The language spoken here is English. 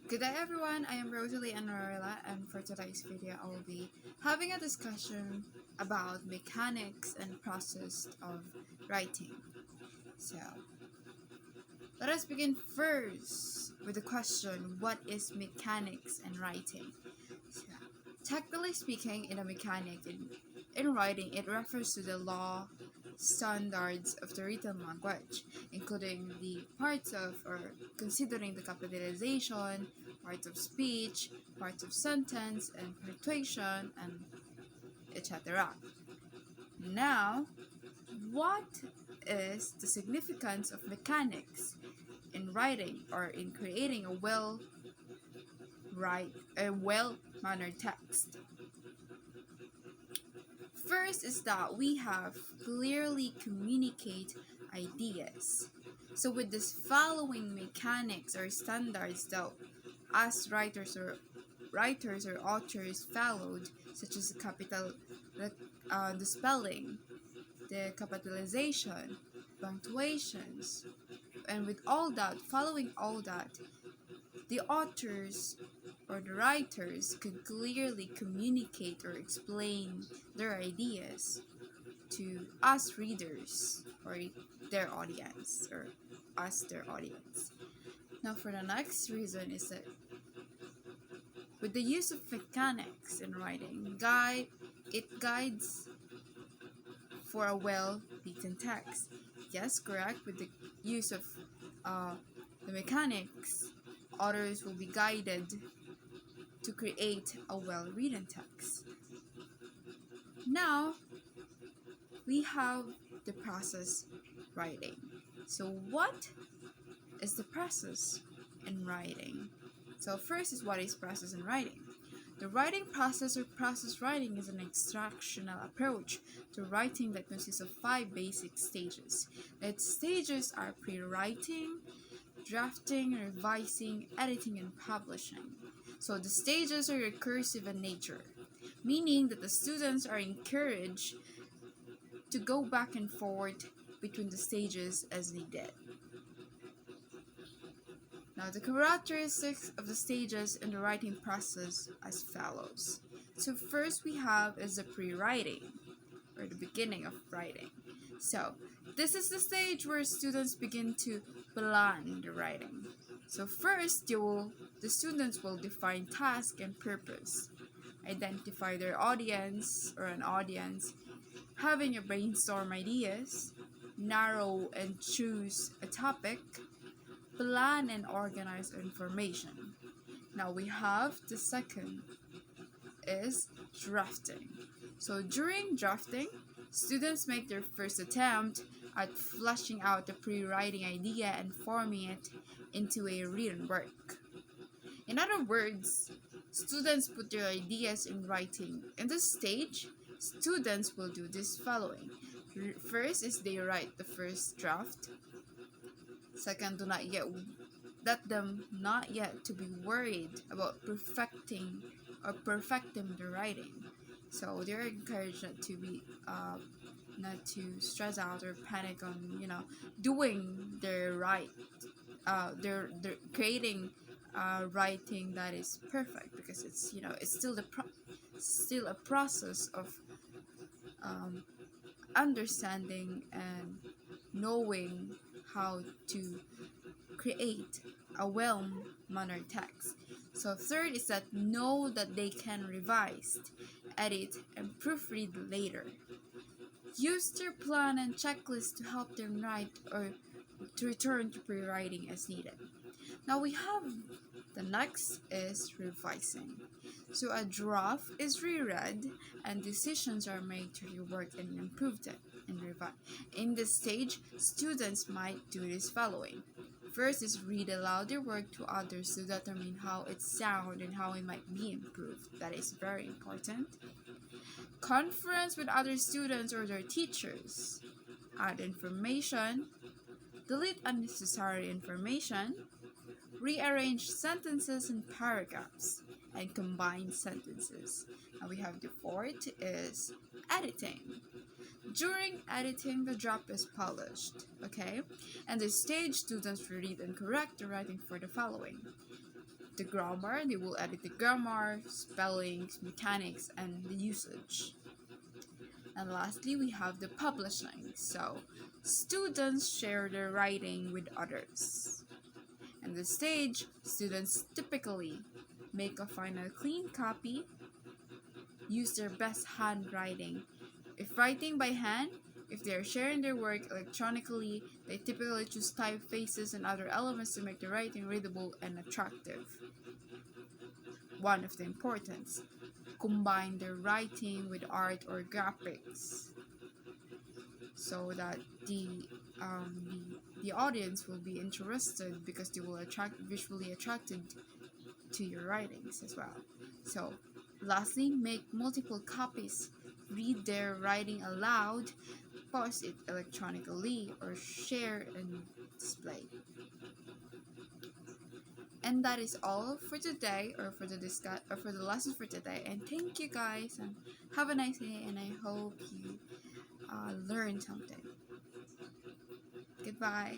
Good day everyone, I am Rosalie Anorella, and for today's video I will be having a discussion about mechanics and process of writing. So let us begin first with the question, what is mechanics and writing? So, technically speaking, in a mechanic, in writing, it refers to the law standards of the written language, including the parts of or considering the capitalization, parts of speech, parts of sentence, and punctuation, and etc. Now, what is the significance of mechanics in writing or in creating a well mannered text? First is that we have clearly communicate ideas. So with this following mechanics or standards that us writers or authors followed, such as the spelling, the capitalization, punctuations, and with all that, following all that, the authors or the writers could clearly communicate or explain their ideas to us readers or their audience or us their audience. Now for the next reason is that with the use of mechanics in writing, it guides for a well-written text. Yes, correct. With the use of uh, the mechanics, authors will be guided to create a well-written text. Now, we have the process writing. So what is the process in writing? So first is what is process in writing. The writing process or process writing is an instructional approach to writing that consists of 5 basic stages. Its stages are pre-writing, drafting, revising, editing, and publishing. So the stages are recursive in nature, meaning that the students are encouraged to go back and forth between the stages as needed. Now, the characteristics of the stages in the writing process as follows. So first we have is the pre-writing, or the beginning of writing. So this is the stage where students begin to plan the writing. So first, the students will define task and purpose, identify their audience or an audience, having a brainstorm ideas, narrow and choose a topic, plan and organize information. Now we have the second is drafting. So during drafting, students make their first attempt at fleshing out the pre-writing idea and forming it into a written work. In other words, students put their ideas in writing. In this stage, students will do this following. First is they write the first draft. Second, do not yet let them not yet to be worried about perfecting the writing. So they're encouraged not to stress out or panic on doing their right. They're creating writing that is perfect, because it's still a process of um, understanding and knowing how to create a well-mannered text. So third is that know that they can revise, edit, and proofread later. Use their plan and checklist to help them write or to return to pre-writing as needed. Now we have the next is revising. So a draft is reread and decisions are made to rework and improve it and revise. In this stage, students might do this following. First is read aloud their work to others to determine how it sounds and how it might be improved. That is very important. Conference with other students or their teachers. Add information. Delete unnecessary information. Rearrange sentences and paragraphs. And combine sentences. And we have the fourth is editing. During editing, the draft is polished, okay? And the stage, students will read and correct the writing for the following. The grammar, they will edit the grammar, spellings, mechanics, and the usage. And lastly, we have the publishing. So, students share their writing with others. And the stage, students typically make a final clean copy, use their best handwriting. If writing by hand, if they are sharing their work electronically, they typically choose typefaces and other elements to make the writing readable and attractive. One of the importance, combine their writing with art or graphics so that the audience will be interested because they will visually attracted to your writings as well. So lastly, make multiple copies, read their writing aloud, post it electronically, or share and display. And that is all for today, or for the lesson for today. And thank you guys, and have a nice day. And I hope you learned something. Goodbye.